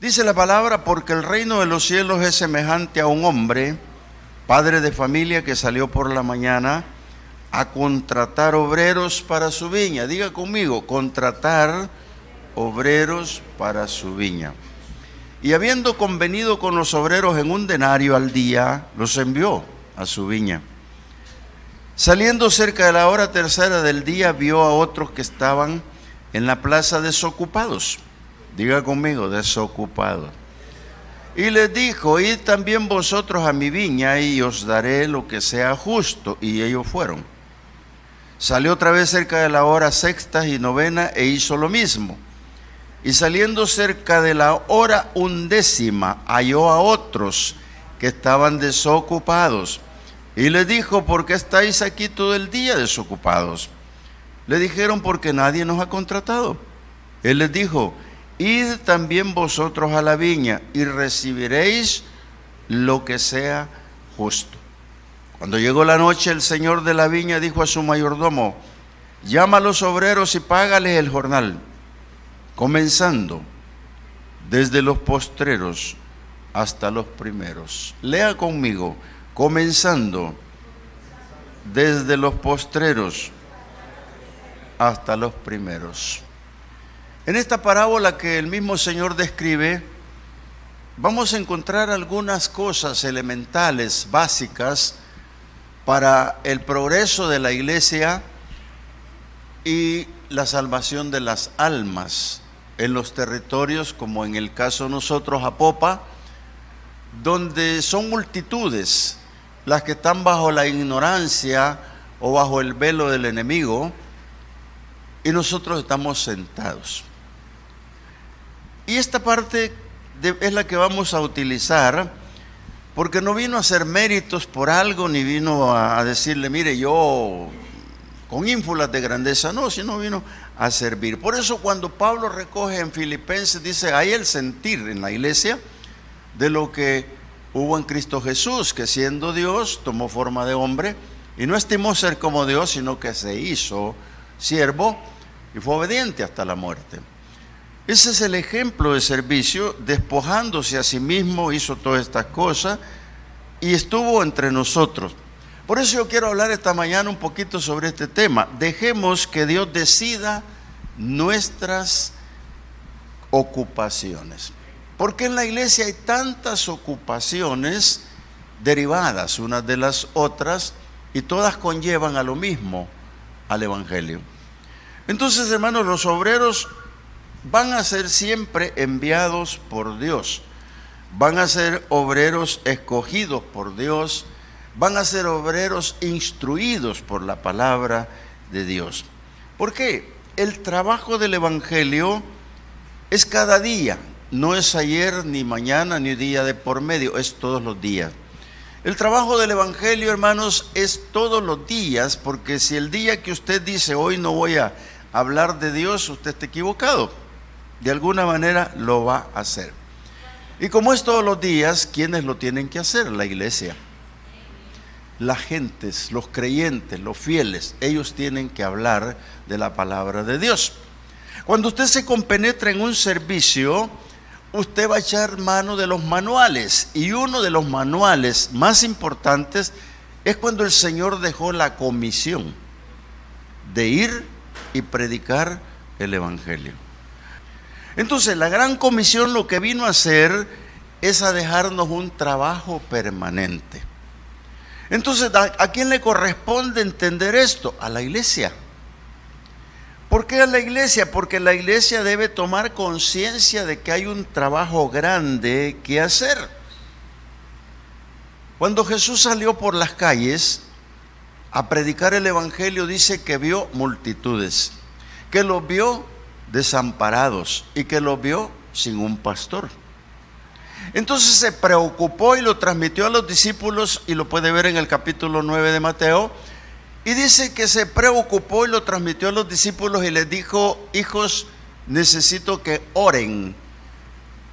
Dice la palabra, porque el reino de los cielos es semejante a un hombre, padre de familia, que salió por la mañana a contratar obreros para su viña. Diga conmigo, contratar obreros para su viña. Y habiendo convenido con los obreros en 1 denario al día, los envió a su viña. Saliendo cerca de la hora tercera del día, vio a otros que estaban en la plaza desocupados. Diga conmigo, desocupados. Y les dijo, id también vosotros a mi viña y os daré lo que sea justo. Y ellos fueron. Salió otra vez cerca de la hora sexta y novena e hizo lo mismo. Y saliendo cerca de la hora 11, halló a otros que estaban desocupados. Y les dijo, ¿por qué estáis aquí todo el día desocupados? Le dijeron, porque nadie nos ha contratado. Él les dijo, id también vosotros a la viña y recibiréis lo que sea justo. Cuando llegó la noche, el señor de la viña dijo a su mayordomo, llama a los obreros y págales el jornal, comenzando desde los postreros hasta los primeros. Lea conmigo, comenzando desde los postreros hasta los primeros. En esta parábola que el mismo Señor describe, vamos a encontrar algunas cosas elementales, básicas, para el progreso de la iglesia y la salvación de las almas en los territorios, como en el caso de nosotros, Apopa, donde son multitudes las que están bajo la ignorancia o bajo el velo del enemigo, y nosotros estamos sentados. Y esta parte es la que vamos a utilizar, porque no vino a hacer méritos por algo, ni vino a decirle, mire, yo con ínfulas de grandeza, no, sino vino a servir. Por eso cuando Pablo recoge en Filipenses, dice, hay el sentir en la iglesia de lo que hubo en Cristo Jesús, que siendo Dios, tomó forma de hombre, y no estimó ser como Dios, sino que se hizo siervo, y fue obediente hasta la muerte. Ese es el ejemplo de servicio, despojándose a sí mismo, hizo todas estas cosas y estuvo entre nosotros. Por eso yo quiero hablar esta mañana un poquito sobre este tema. Dejemos que Dios decida nuestras ocupaciones. Porque en la iglesia hay tantas ocupaciones derivadas unas de las otras y todas conllevan a lo mismo, al evangelio. Entonces, hermanos, los obreros van a ser siempre enviados por Dios, van a ser obreros escogidos por Dios, van a ser obreros instruidos por la palabra de Dios. ¿Por qué? El trabajo del evangelio es cada día, no es ayer, ni mañana, ni día de por medio, es todos los días. El trabajo del evangelio, hermanos, es todos los días, porque si el día que usted dice, hoy no voy a hablar de Dios, usted está equivocado. De alguna manera lo va a hacer. Y como es todos los días, ¿quiénes lo tienen que hacer? La iglesia. Las gentes, los creyentes, los fieles, ellos tienen que hablar de la palabra de Dios. Cuando usted se compenetra en un servicio, usted va a echar mano de los manuales. Y uno de los manuales más importantes es cuando el Señor dejó la comisión de ir y predicar el evangelio. Entonces, la gran comisión lo que vino a hacer es a dejarnos un trabajo permanente. Entonces, ¿a quién le corresponde entender esto? A la iglesia. ¿Por qué a la iglesia? Porque la iglesia debe tomar conciencia de que hay un trabajo grande que hacer. Cuando Jesús salió por las calles a predicar el evangelio, dice que vio multitudes, que los vio desamparados y que los vio sin un pastor. Entonces se preocupó y lo transmitió a los discípulos, y lo puede ver en el capítulo 9 de Mateo, y dice que se preocupó y lo transmitió a los discípulos y les dijo, hijos, necesito que oren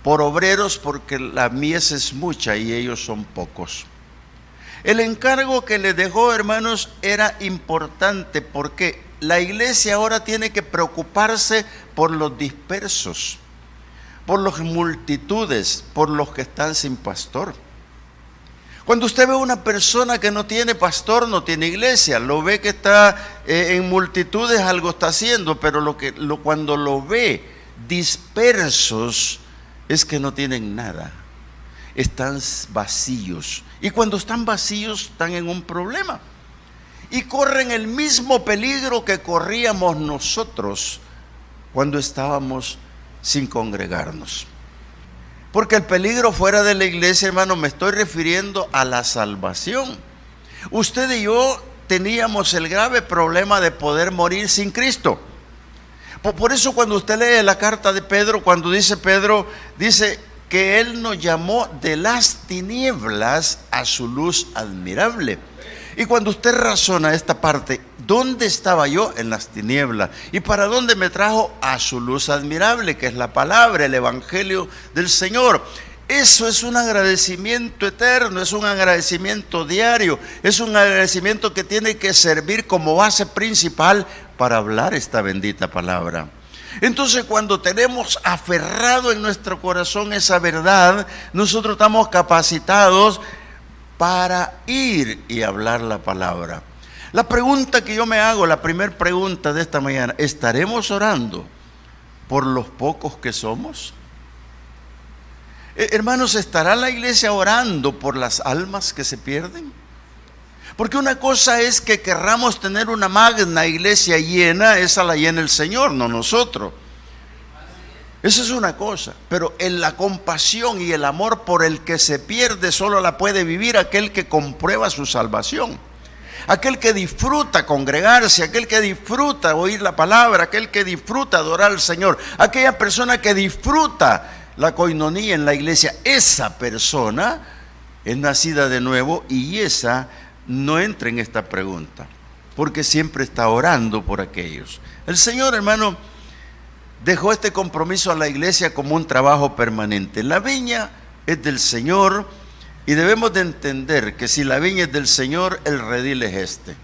por obreros porque la mies es mucha y ellos son pocos. El encargo que les dejó, hermanos, era importante porque la iglesia ahora tiene que preocuparse por los dispersos, por las multitudes, por los que están sin pastor. Cuando usted ve a una persona que no tiene pastor, no tiene iglesia, lo ve que está en multitudes, algo está haciendo, pero cuando lo ve dispersos, es que no tienen nada, están vacíos. Y cuando están vacíos, están en un problema. Y corren el mismo peligro que corríamos nosotros cuando estábamos sin congregarnos. Porque el peligro fuera de la iglesia, hermano, me estoy refiriendo a la salvación. Usted y yo teníamos el grave problema de poder morir sin Cristo. Por eso cuando usted lee la carta de Pedro, cuando dice Pedro, dice que Él nos llamó de las tinieblas a su luz admirable. Y cuando usted razona esta parte, ¿dónde estaba yo? En las tinieblas. ¿Y para dónde me trajo? A su luz admirable, que es la palabra, el evangelio del Señor. Eso es un agradecimiento eterno, es un agradecimiento diario, es un agradecimiento que tiene que servir como base principal para hablar esta bendita palabra. Entonces, cuando tenemos aferrado en nuestro corazón esa verdad, nosotros estamos capacitados para ir y hablar la palabra. La pregunta que yo me hago, la primera pregunta de esta mañana, ¿estaremos orando por los pocos que somos? Hermanos, ¿estará la iglesia orando por las almas que se pierden? Porque una cosa es que querramos tener una magna iglesia llena, esa la llena el Señor, no nosotros. Eso es una cosa, pero en la compasión y el amor por el que se pierde solo la puede vivir aquel que comprueba su salvación. Aquel que disfruta congregarse, aquel que disfruta oír la palabra, aquel que disfruta adorar al Señor, aquella persona que disfruta la coinonía en la iglesia, esa persona es nacida de nuevo y esa no entra en esta pregunta, porque siempre está orando por aquellos. El Señor, hermano, dejó este compromiso a la iglesia como un trabajo permanente. La viña es del Señor y debemos de entender que si la viña es del Señor, el redil es este.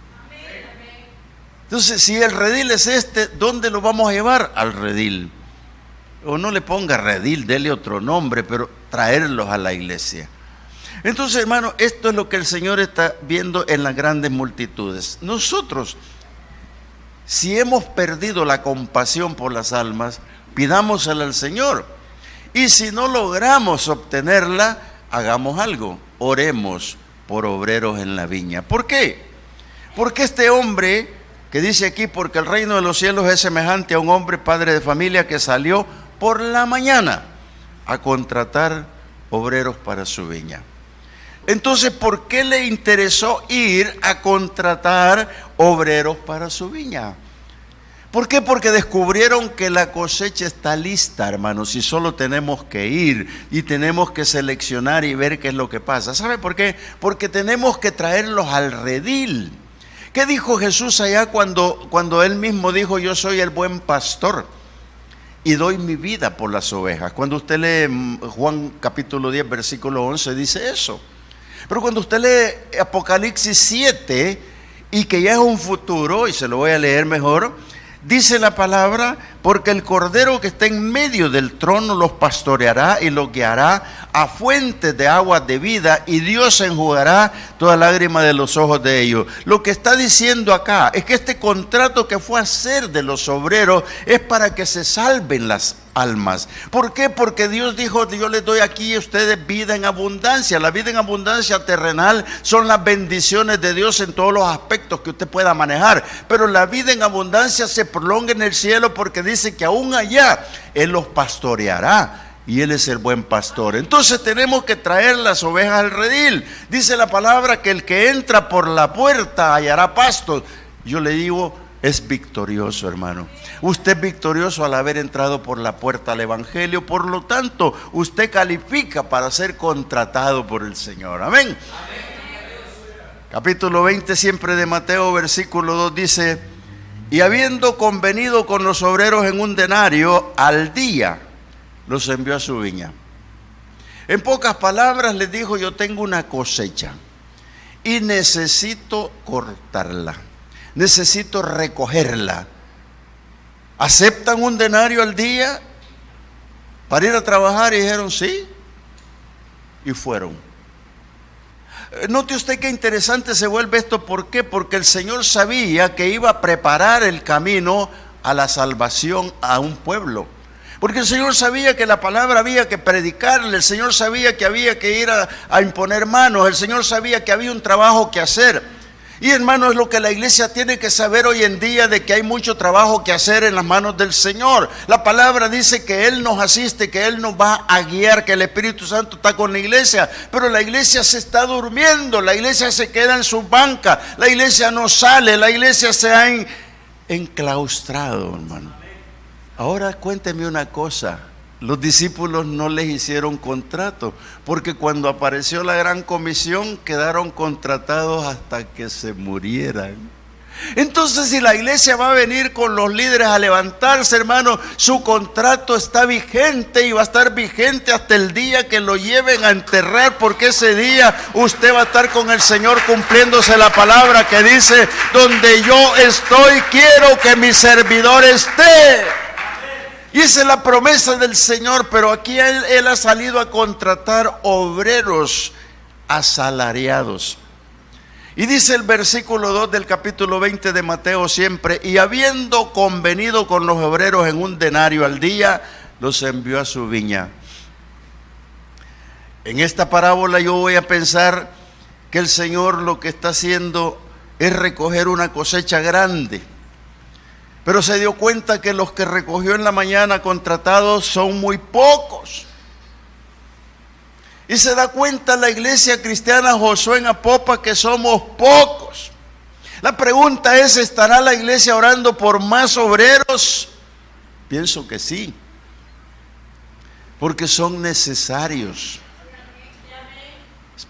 Entonces, si el redil es este, ¿dónde lo vamos a llevar? Al redil. O no le ponga redil, dele otro nombre, pero traerlos a la iglesia. Entonces, hermano, esto es lo que el Señor está viendo en las grandes multitudes. Nosotros, si hemos perdido la compasión por las almas, pidámosela al Señor. Y si no logramos obtenerla, hagamos algo. Oremos por obreros en la viña. ¿Por qué? Porque este hombre que dice aquí, porque el reino de los cielos es semejante a un hombre padre de familia que salió por la mañana a contratar obreros para su viña. Entonces, ¿por qué le interesó ir a contratar obreros para su viña? ¿Por qué? Porque descubrieron que la cosecha está lista, hermanos, y solo tenemos que ir y tenemos que seleccionar y ver qué es lo que pasa. ¿Sabe por qué? Porque tenemos que traerlos al redil. ¿Qué dijo Jesús allá cuando él mismo dijo, yo soy el buen pastor y doy mi vida por las ovejas? Cuando usted lee Juan capítulo 10, versículo 11, dice eso. Pero cuando usted lee Apocalipsis 7, y que ya es un futuro, y se lo voy a leer mejor, dice la palabra, porque el Cordero que está en medio del trono los pastoreará y los guiará a fuentes de aguas de vida, y Dios enjugará toda lágrima de los ojos de ellos. Lo que está diciendo acá es que este contrato que fue a hacer de los obreros es para que se salven las almas. ¿Por qué? Porque Dios dijo, yo les doy aquí a ustedes vida en abundancia. La vida en abundancia terrenal son las bendiciones de Dios en todos los aspectos que usted pueda manejar, pero la vida en abundancia se prolonga en el cielo porque dice que aún allá Él los pastoreará. Y Él es el buen pastor. Entonces tenemos que traer las ovejas al redil. Dice la palabra que el que entra por la puerta hallará pastos. Yo le digo, es victorioso, hermano. Usted es victorioso al haber entrado por la puerta al evangelio. Por lo tanto, usted califica para ser contratado por el Señor. Amén. Amén. Capítulo 20 siempre de Mateo, versículo 2 dice, y habiendo convenido con los obreros en un denario al día, los envió a su viña. En pocas palabras les dijo, yo tengo una cosecha y necesito cortarla, necesito recogerla. ¿Aceptan un denario al día para ir a trabajar y dijeron sí, y fueron. Note usted qué interesante se vuelve esto. ¿Por qué? Porque el Señor sabía que iba a preparar el camino a la salvación a un pueblo. Porque el Señor sabía que la palabra había que predicarle, el Señor sabía que había que ir a imponer manos, el Señor sabía que había un trabajo que hacer. Y hermano, es lo que la iglesia tiene que saber hoy en día, de que hay mucho trabajo que hacer en las manos del Señor. La palabra dice que Él nos asiste, que Él nos va a guiar, que el Espíritu Santo está con la iglesia. Pero la iglesia se está durmiendo, la iglesia se queda en su banca, la iglesia no sale, la iglesia se ha enclaustrado, hermano. Ahora cuénteme una cosa. Los discípulos no les hicieron contrato, porque cuando apareció la gran comisión quedaron contratados hasta que se murieran. Entonces, si la iglesia va a venir con los líderes a levantarse, hermano, su contrato está vigente y va a estar vigente hasta el día que lo lleven a enterrar, porque ese día usted va a estar con el Señor cumpliéndose la palabra que dice: donde yo estoy, quiero que mi servidor esté. Y esa es la promesa del Señor, pero aquí Él ha salido a contratar obreros asalariados. Y dice el versículo 2 del capítulo 20 de Mateo siempre: y habiendo convenido con los obreros en un denario al día, los envió a su viña. En esta parábola yo voy a pensar que el Señor lo que está haciendo es recoger una cosecha grande. Pero se dio cuenta que los que recogió en la mañana contratados son muy pocos. Y se da cuenta la iglesia cristiana Josué en Apopa que somos pocos. La pregunta es: ¿estará la iglesia orando por más obreros? Pienso que sí, porque son necesarios.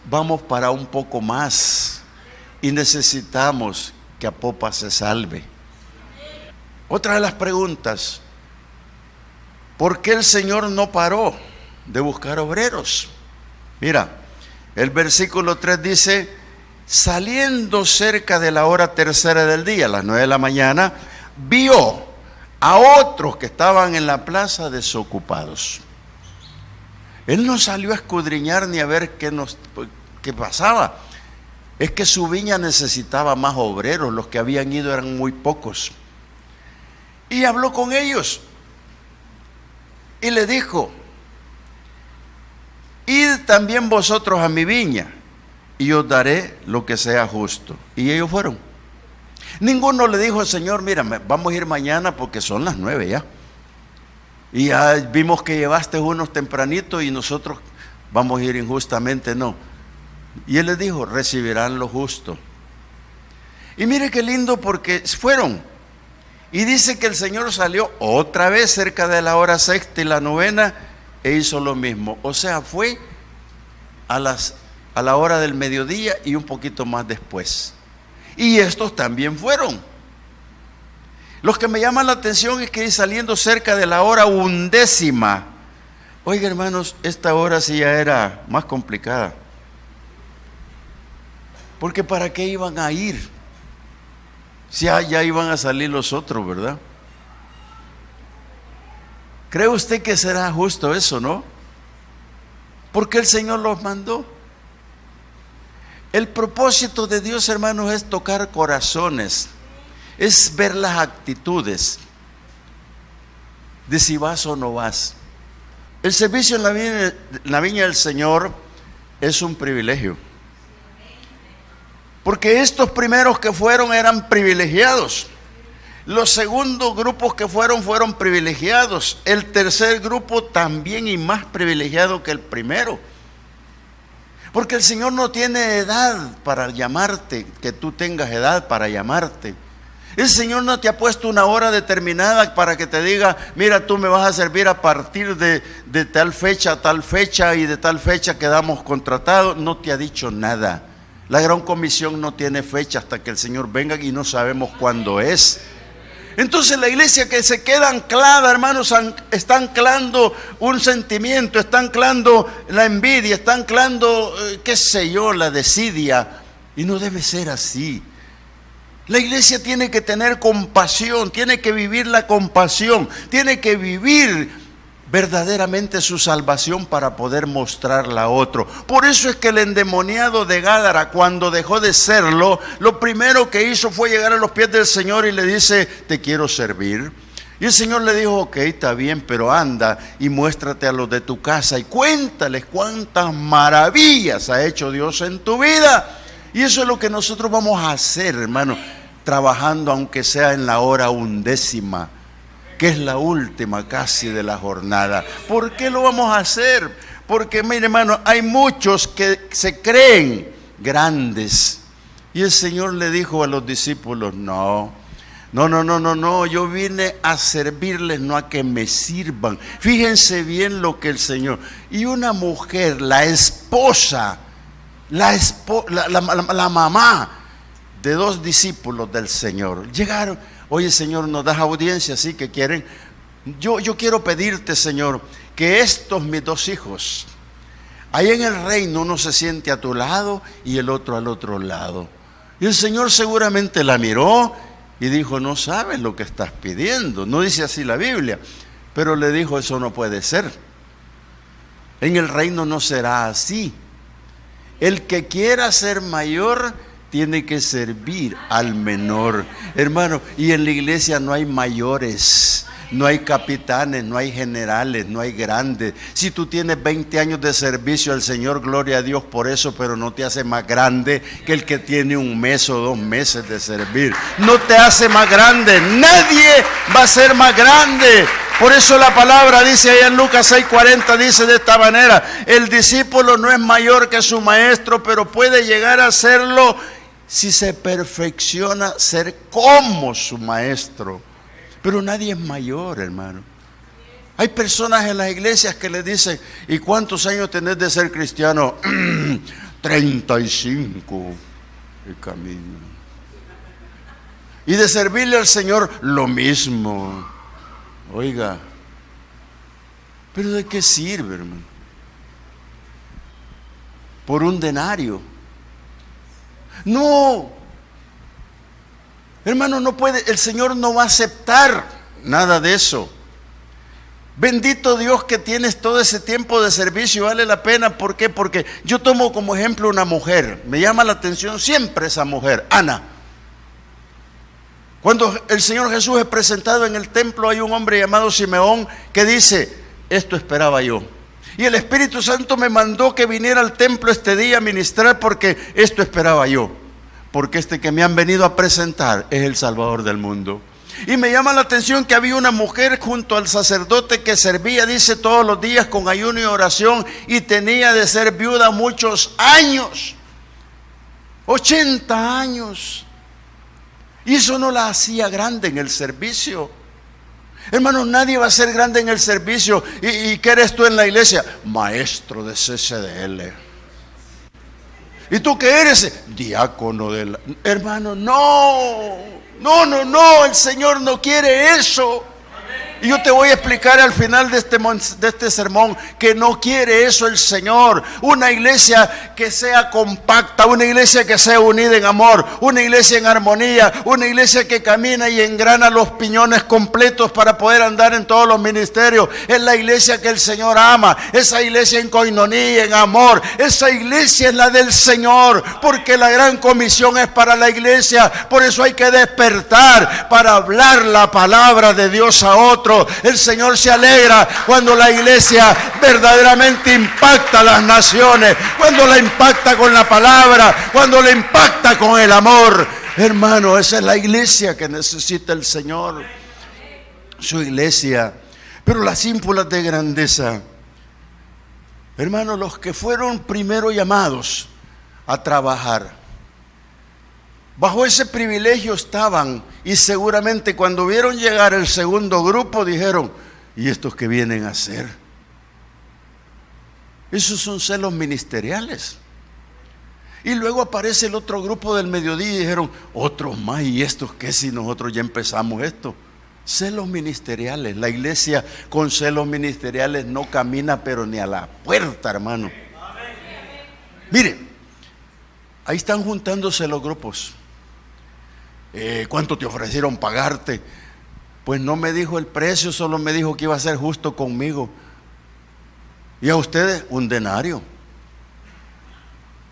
Vamos para un poco más y necesitamos que Apopa se salve. Otra de las preguntas: ¿por qué el Señor no paró de buscar obreros? Mira, el versículo 3 dice: saliendo cerca de la hora tercera del día, a las 9 de la mañana, vio a otros que estaban en la plaza desocupados. Él no salió a escudriñar ni a ver qué pasaba. Es que su viña necesitaba más obreros, los que habían ido eran muy pocos. Y habló con ellos y le dijo: id también vosotros a mi viña y os daré lo que sea justo. Y ellos fueron. Ninguno le dijo: Señor, mira, vamos a ir mañana porque son las 9 ya. Y ya vimos que llevaste unos tempranitos y nosotros vamos a ir injustamente. No. Y él les dijo: recibirán lo justo. Y mire qué lindo, porque fueron. Y dice que el Señor salió otra vez cerca de la hora sexta y la novena e hizo lo mismo. O sea, fue a la hora del mediodía y un poquito más después. Y estos también fueron. Los que me llaman la atención es que saliendo cerca de la hora 11. Oiga, hermanos, esta hora sí ya era más complicada. Porque ¿para qué iban a ir? Si ya iban a salir los otros, ¿verdad? ¿Cree usted que será justo eso, no? Porque el Señor los mandó. El propósito de Dios, hermanos, es tocar corazones, es ver las actitudes de si vas o no vas. El servicio en la viña del Señor es un privilegio. Porque estos primeros que fueron eran privilegiados. Los segundos grupos que fueron privilegiados. El tercer grupo también y más privilegiado que el primero. Porque el Señor no tiene edad para llamarte, que tú tengas edad para llamarte. El Señor no te ha puesto una hora determinada para que te diga: mira, tú me vas a servir a partir de tal fecha a tal fecha y de tal fecha quedamos contratados. No te ha dicho nada. La gran comisión no tiene fecha hasta que el Señor venga y no sabemos cuándo es. Entonces la iglesia que se queda anclada, hermanos, está anclando un sentimiento, está anclando la envidia, está anclando, qué sé yo, la desidia. Y no debe ser así. La iglesia tiene que tener compasión, tiene que vivir la compasión, tiene que vivir verdaderamente su salvación para poder mostrarla a otro. Por eso es que el endemoniado de Gádara, cuando dejó de serlo, lo primero que hizo fue llegar a los pies del Señor y le dice: te quiero servir. Y el Señor le dijo: ok, está bien, pero anda y muéstrate a los de tu casa y cuéntales cuántas maravillas ha hecho Dios en tu vida. Y eso es lo que nosotros vamos a hacer, hermano, trabajando aunque sea en la hora 11ª, que es la última casi de la jornada. ¿Por qué lo vamos a hacer? Porque, mire, hermano, hay muchos que se creen grandes. Y el Señor le dijo a los discípulos: no, yo vine a servirles, no a que me sirvan. Fíjense bien lo que el Señor. Y una mujer, la esposa, la mamá de 2 discípulos del Señor, llegaron: oye, Señor, nos das audiencia, ¿sí? Que quieren. Yo quiero pedirte, Señor, que estos mis 2 hijos, ahí en el reino, uno se siente a tu lado y el otro al otro lado. Y el Señor seguramente la miró y dijo: no sabes lo que estás pidiendo. No dice así la Biblia, pero le dijo: eso no puede ser. En el reino no será así. El que quiera ser mayor tiene que servir al menor. Hermano, y en la iglesia no hay mayores, no hay capitanes, no hay generales, no hay grandes. Si tú tienes 20 años de servicio al Señor, gloria a Dios por eso, pero no te hace más grande que el que tiene 1 mes o 2 meses de servir. No te hace más grande, nadie va a ser más grande. Por eso la palabra dice allá en Lucas 6:40, dice de esta manera: el discípulo no es mayor que su maestro, pero puede llegar a serlo si se perfecciona ser como su maestro. Pero nadie es mayor, hermano. Hay personas en las iglesias que le dicen: ¿y cuántos años tenés de ser cristiano? 35 y camino. Y de servirle al Señor, lo mismo. Oiga, ¿pero de qué sirve, hermano? Por un denario. No, hermano, no puede, el Señor no va a aceptar nada de eso. Bendito Dios que tienes todo ese tiempo de servicio, vale la pena. ¿Por qué? Porque yo tomo como ejemplo una mujer, me llama la atención siempre esa mujer, Ana. Cuando el Señor Jesús es presentado en el templo, hay un hombre llamado Simeón que dice: esto esperaba yo. Y el Espíritu Santo me mandó que viniera al templo este día a ministrar porque esto esperaba yo. Porque este que me han venido a presentar es el Salvador del mundo. Y me llama la atención que había una mujer junto al sacerdote que servía, dice, todos los días con ayuno y oración, y tenía de ser viuda muchos años, 80 años. Y eso no la hacía grande en el servicio. Hermanos, nadie va a ser grande en el servicio. ¿Y qué eres tú en la iglesia? Maestro de CCDL. ¿Y tú qué eres? Diácono de la... Hermano, no, el Señor no quiere eso. Y yo te voy a explicar al final de este sermón que no quiere eso el Señor. Una iglesia que sea compacta, una iglesia que sea unida en amor, una iglesia en armonía, una iglesia que camina y engrana los piñones completos para poder andar en todos los ministerios. Es la iglesia que el Señor ama, esa iglesia en coinonía, en amor. Esa iglesia es la del Señor, porque la gran comisión es para la iglesia. Por eso hay que despertar para hablar la palabra de Dios a otros. El Señor se alegra cuando la iglesia verdaderamente impacta a las naciones, cuando la impacta con la palabra, cuando la impacta con el amor. Hermano, esa es la iglesia que necesita el Señor, su iglesia. Pero las ínfulas de grandeza, hermano, los que fueron primero llamados a trabajar, bajo ese privilegio estaban, y seguramente cuando vieron llegar el segundo grupo dijeron: ¿y estos qué vienen a hacer? Esos son celos ministeriales. Y luego aparece el otro grupo del mediodía y dijeron: otros más, ¿y estos qué si nosotros ya empezamos esto? Celos ministeriales. La iglesia con celos ministeriales no camina pero ni a la puerta, hermano. Miren, ahí están juntándose los grupos. ¿Cuánto te ofrecieron pagarte? Pues no me dijo el precio, solo me dijo que iba a ser justo conmigo. Y a ustedes un denario.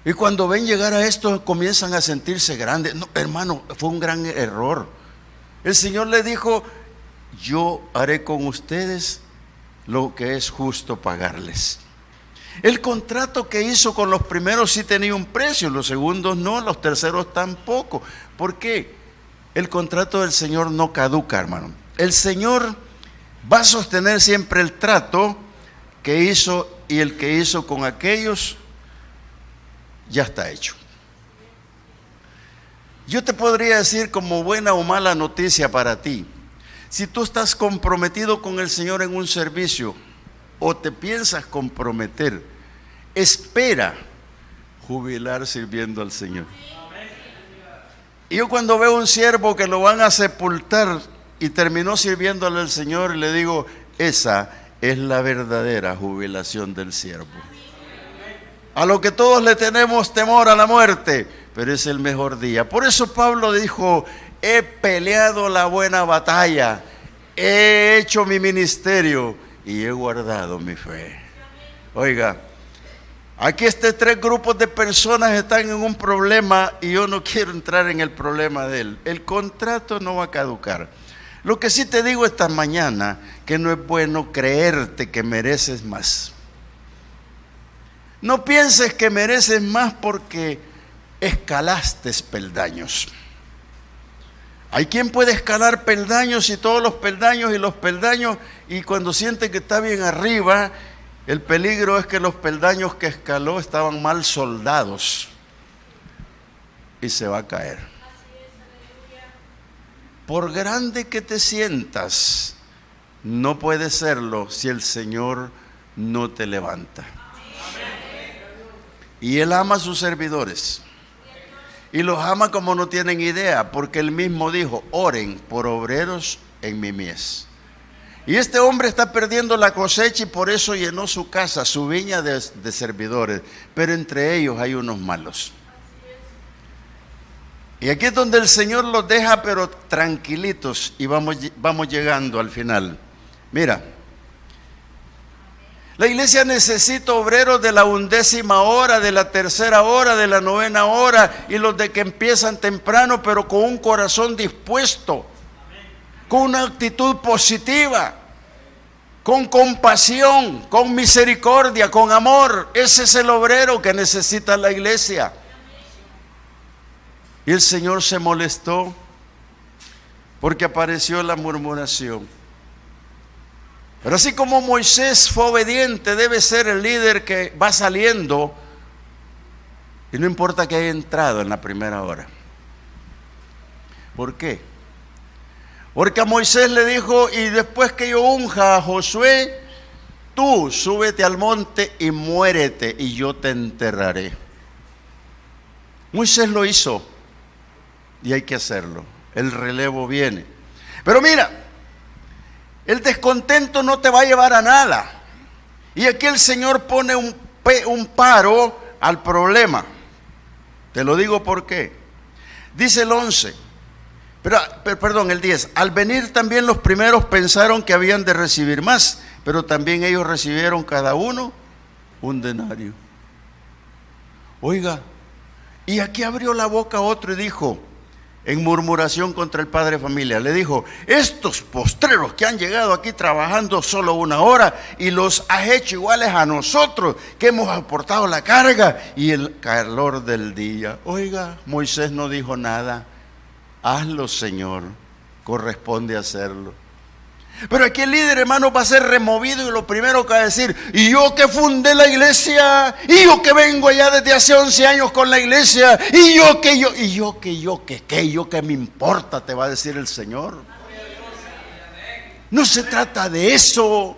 Y cuando ven llegar a esto comienzan a sentirse grandes. No, hermano, fue un gran error. El Señor le dijo: yo haré con ustedes lo que es justo pagarles. El contrato que hizo con los primeros sí tenía un precio, los segundos no, los terceros tampoco. ¿Por qué? El contrato del Señor no caduca, hermano. El Señor va a sostener siempre el trato que hizo, y el que hizo con aquellos ya está hecho. Yo te podría decir como buena o mala noticia para ti: si tú estás comprometido con el Señor en un servicio o te piensas comprometer, espera jubilar sirviendo al Señor. Y yo cuando veo un siervo que lo van a sepultar y terminó sirviéndole al Señor, le digo: esa es la verdadera jubilación del siervo. A lo que todos le tenemos temor, a la muerte, pero es el mejor día. Por eso Pablo dijo: he peleado la buena batalla, he hecho mi ministerio y he guardado mi fe. Oiga, aquí tres grupos de personas están en un problema y yo no quiero entrar en el problema de él. El contrato no va a caducar. Lo que sí te digo esta mañana, que no es bueno creerte que mereces más. No pienses que mereces más porque escalaste peldaños. Hay quien puede escalar peldaños y todos los peldaños, y cuando siente que está bien arriba, el peligro es que los peldaños que escaló estaban mal soldados y se va a caer. Por grande que te sientas, no puedes serlo si el Señor no te levanta. Y Él ama a sus servidores. Y los ama como no tienen idea, porque Él mismo dijo: oren por obreros en mi mies. Y este hombre está perdiendo la cosecha y por eso llenó su casa, su viña de servidores. Pero entre ellos hay unos malos. Y aquí es donde el Señor los deja pero tranquilitos, y vamos llegando al final. Mira, la iglesia necesita obreros de la 11ª hora, de la 3ª hora, de la 9ª hora, y los de que empiezan temprano, pero con un corazón dispuesto, con una actitud positiva, con compasión, con misericordia, con amor. Ese es el obrero que necesita la iglesia. Y el Señor se molestó porque apareció la murmuración. Pero así como Moisés fue obediente, debe ser el líder que va saliendo, y no importa que haya entrado en la primera hora. ¿Por qué? Porque a Moisés le dijo: y después que yo unja a Josué, tú súbete al monte y muérete, y yo te enterraré. Moisés lo hizo, y hay que hacerlo. El relevo viene. Pero mira, el descontento no te va a llevar a nada. Y aquí el Señor pone un paro al problema. Te lo digo por qué. Dice el 11, el 10. Al venir también los primeros pensaron que habían de recibir más, pero también ellos recibieron cada uno un denario. Oiga, y aquí abrió la boca otro y dijo, en murmuración contra el padre de familia, le dijo: estos postreros que han llegado aquí trabajando solo 1 hora y los has hecho iguales a nosotros, que hemos aportado la carga y el calor del día. Oiga, Moisés no dijo nada. Hazlo, Señor, corresponde hacerlo. Pero aquí el líder, hermano, va a ser removido, y lo primero que va a decir: y yo que fundé la iglesia, y yo que vengo allá desde hace 11 años con la iglesia, y yo que me importa, te va a decir el Señor. No se trata de eso.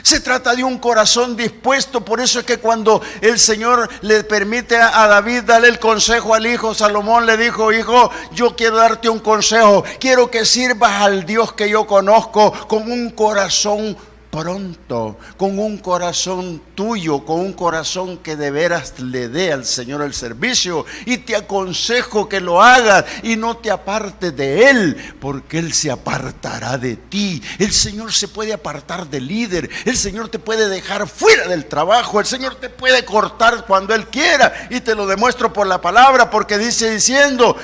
Se trata de un corazón dispuesto. Por eso es que cuando el Señor le permite a David darle el consejo al hijo Salomón, le dijo: hijo, yo quiero darte un consejo. Quiero que sirvas al Dios que yo conozco con un corazón pronto, con un corazón tuyo, con un corazón que de veras le dé al Señor el servicio. Y te aconsejo que lo hagas y no te apartes de Él, porque Él se apartará de ti. El Señor se puede apartar del líder, el Señor te puede dejar fuera del trabajo, el Señor te puede cortar cuando Él quiera, y te lo demuestro por la palabra, porque dice diciendo,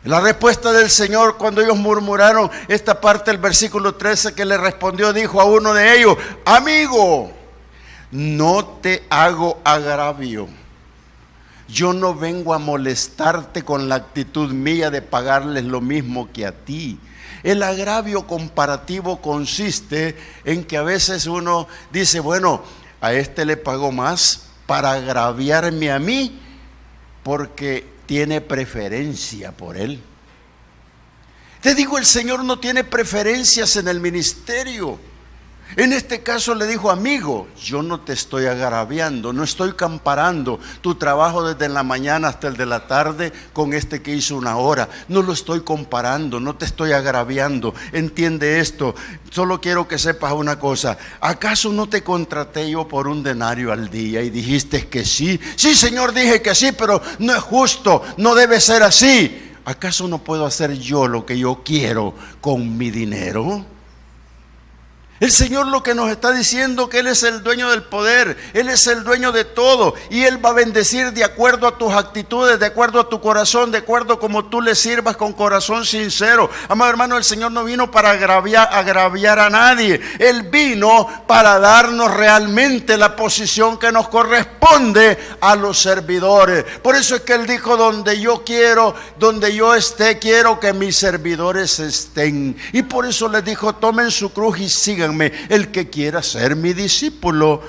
la respuesta del Señor cuando ellos murmuraron, esta parte del versículo 13 que le respondió, dijo a uno de ellos: amigo, no te hago agravio. Yo no vengo a molestarte con la actitud mía de pagarles lo mismo que a ti. El agravio comparativo consiste en que a veces uno dice, bueno, a este le pago más para agraviarme a mí porque tiene preferencia por él. Te digo, el Señor no tiene preferencias en el ministerio. En este caso le dijo: amigo, yo no te estoy agraviando, no estoy comparando tu trabajo desde la mañana hasta el de la tarde con este que hizo 1 hora. No lo estoy comparando, no te estoy agraviando. Entiende esto. Solo quiero que sepas una cosa: ¿acaso no te contraté yo por 1 denario al día y dijiste que sí? Sí, Señor, dije que sí, pero no es justo, no debe ser así. ¿Acaso no puedo hacer yo lo que yo quiero con mi dinero? El Señor lo que nos está diciendo, que Él es el dueño del poder, Él es el dueño de todo, y Él va a bendecir de acuerdo a tus actitudes, de acuerdo a tu corazón, de acuerdo a como tú le sirvas con corazón sincero. Amado hermano, el Señor no vino para agraviar a nadie, Él vino para darnos realmente la posición que nos corresponde a los servidores. Por eso es que Él dijo: donde yo quiero, donde yo esté, quiero que mis servidores estén. Y por eso les dijo: tomen su cruz y síganme, el que quiera ser mi discípulo.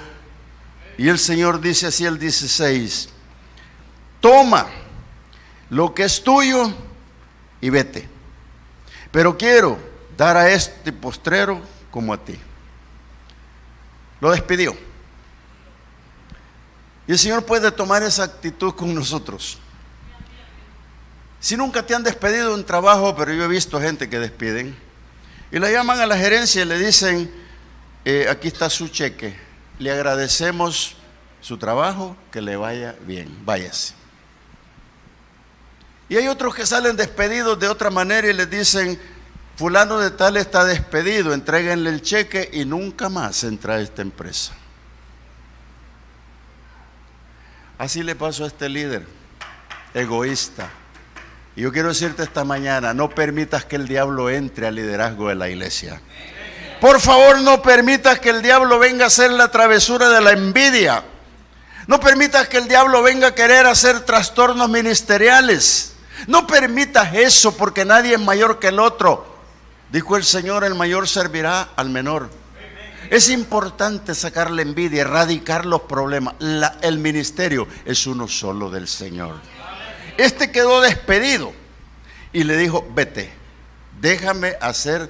Y el Señor dice así, el 16: toma lo que es tuyo y vete, pero quiero dar a este postrero como a ti. Lo despidió. Y el Señor puede tomar esa actitud con nosotros. Si nunca te han despedido de un trabajo, pero yo he visto gente que despiden y le llaman a la gerencia y le dicen: aquí está su cheque, le agradecemos su trabajo, que le vaya bien, váyase. Y hay otros que salen despedidos de otra manera y les dicen: fulano de tal está despedido, entréguenle el cheque y nunca más entra a esta empresa. Así le pasó a este líder egoísta. Y yo quiero decirte esta mañana: no permitas que el diablo entre al liderazgo de la iglesia. Por favor, no permitas que el diablo venga a hacer la travesura de la envidia. No permitas que el diablo venga a querer hacer trastornos ministeriales. No permitas eso, porque nadie es mayor que el otro. Dijo el Señor: el mayor servirá al menor. Es importante sacar la envidia, erradicar los problemas. El ministerio es uno solo del Señor. Este quedó despedido y le dijo: vete, déjame hacer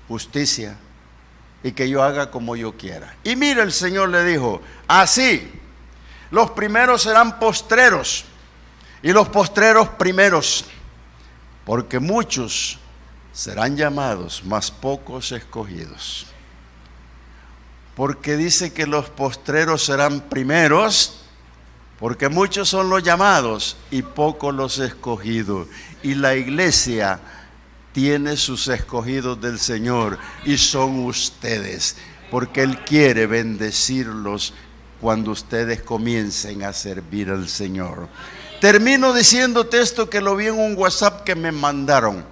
justicia y que yo haga como yo quiera. Y mira, el Señor le dijo: así, los primeros serán postreros y los postreros primeros, porque muchos serán llamados, mas pocos escogidos. Porque dice que los postreros serán primeros, porque muchos son los llamados y pocos los escogidos. Y la iglesia tiene sus escogidos del Señor, y son ustedes, porque Él quiere bendecirlos cuando ustedes comiencen a servir al Señor. Termino diciéndote esto, que lo vi en un WhatsApp que me mandaron.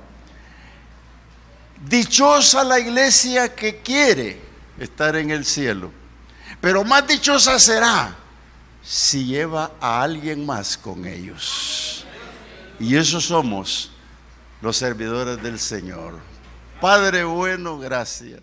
Dichosa la iglesia que quiere estar en el cielo, pero más dichosa será si lleva a alguien más con ellos. Y esos somos los servidores del Señor. Padre bueno, gracias.